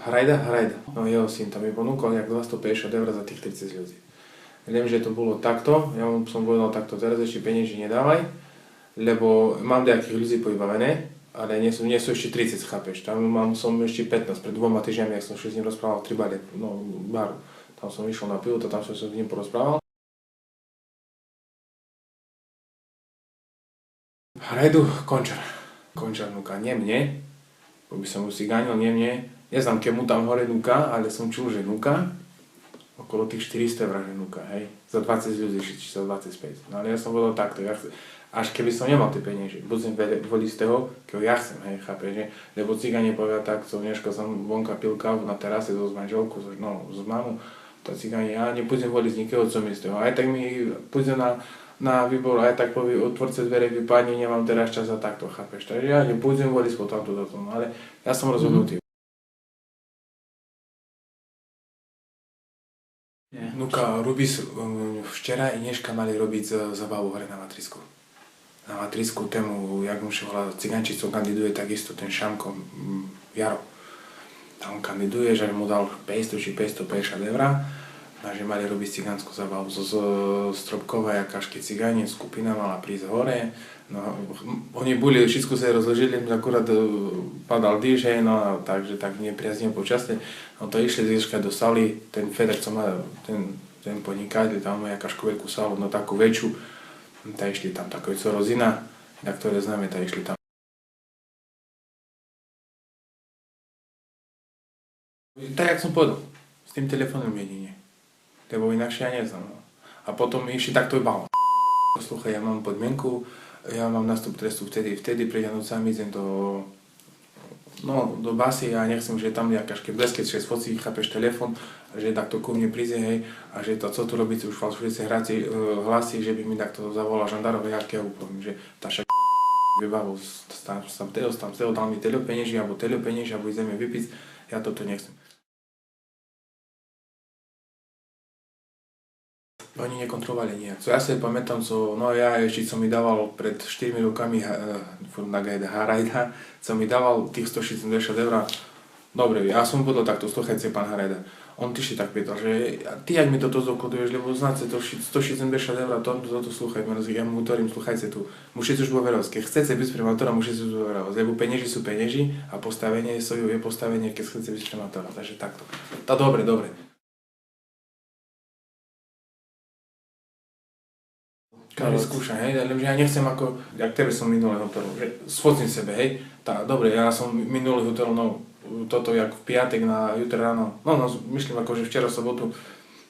Hrajda, no jeho syn tam mi ponúkol nejak 250 eur za tých 30 ľudí. Viem, že to bolo takto, ja mu som povedal takto, teraz ešte peniazy nedávaj, lebo mám nejakých ľudí povybavené, ale nie sú ešte 30, chápeš, tam som ešte 15, pred 2 týždňami, ak som s ním rozprával 3 baru, tam som išiel na pivo, tam som s ním porozprával. Hrajdu Končar núka, nie mne, bo by som mu si gánil, nie mne, neznám, keď mu tam hore núka, ale som čul, že núka, okolo tých 400 eur, že núka, hej, za 20 ľudí, či za 25, no ale ja som povedal takto, až keby som nemal tie peniaze, budem voliť z toho, keď ja chcem, hej, chápeš, že? Lebo cigáni povedia tak, co dneška som vonka pil kávu na terase so manželkou, s mamou, to cigáni, ja nebudem voliť z nikého, co mi z toho, aj tak mi pôjde na výbor, aj tak povie, otvorce dvere, vypadni, nemám teraz čas a takto, chápeš, takže ja nebudem voliť potom toto, no ale ja som rozhodnutý. Nuka, Rubis včera i dneška mali robiť zabavu hore na Matrisku. Na Matrisku tému, jak mu všeho cigančicou kandiduje, takisto ten Šamko Jaro. A on kandiduje, že mu dal 500 či 550 eur, a že mali robiť cigánsku zabavu z Stropkova, jakážky cigáni, skupina mala prísť hore. No, oni boli, všetko sa rozložili, akurát padal dýž, no takže tak nepriaznivé počasie. No to išli získať do saly, ten Feder, co má, ten podnikateľ, tam má jakážku veľkú salu, no takú väčšiu. Tak išli tam takový co Rozina, na ktoré známe, tak išli tam. Tak, jak som povedal, s tým telefónom jedine. Lebo inakšie ja neznám. A potom mi išli takto iba. Sluchaj, ja mám podmienku, ja mám nástup trestu vtedy prídem nocami, idem do basy a nechcem, že tam nejakáške bleske, že spocí, chápeš telefon, že takto ku mne príde, hej, a že to, co tu robíte, už falšujúce hlasy, že by mi takto zavolal žandárov, ja poviem, že tá vybavu, tam dal mi telepenieži, alebo ideme vypiť, ja toto nechcem. Oni nekontrolovali nejak. Ja si pamätám, ja ešte som mi dával pred 4 rokami Harajda, som mi dával tých 160 eur. Dobre, ja som povedal takto, sluchajte, pán Harajda. On tyši tak pýtal, že ty jak mi toto zokladuješ, lebo znáte to 160 eur, toto sluchajme, ja mu hovorím, sluchajte tu, musíte už dôverovať, keď chcete byť primátora, musíte už dôverovať, lebo peniazy sú peniazy a postavenie je postavenie, keď chcete byť primátora, takže takto. Tá dobre. Každý skúša, hej, ale ja nechcem ako, jak tebe som minulý hotel, že sfocím sebe, hej, dobre, ja som minulý hotel, toto jak v piatek na jutro ráno, myslím ako, že včera sobotu,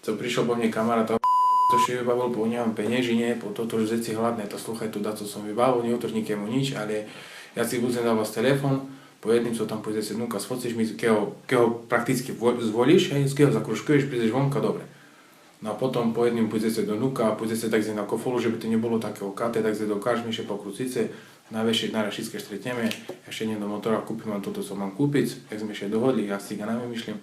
co prišiel po mne kamarát, to si vybavil, po nemám peniežine, po toto už veci hladné, to sluchaj tu, co som vybavil, neutrník mu nič, ale ja si budem dávať telefon, po jedným, co tam pôjde si dnuka, sfocíš mi, keď ho prakticky zvolíš, hej, keď ho zakružkuješ, prídeš vonka, dobre. No a potom po jedným pôjdete do nuka, pôjdete takzde na kofolu, že by to nebolo takého kate, takzde do kažmiše po krucice, na všetké stretneme, ešte nie do motora, kúpim vám toto, co mám kúpiť, jak sme ešte dohodli, ja si ga namýšľam.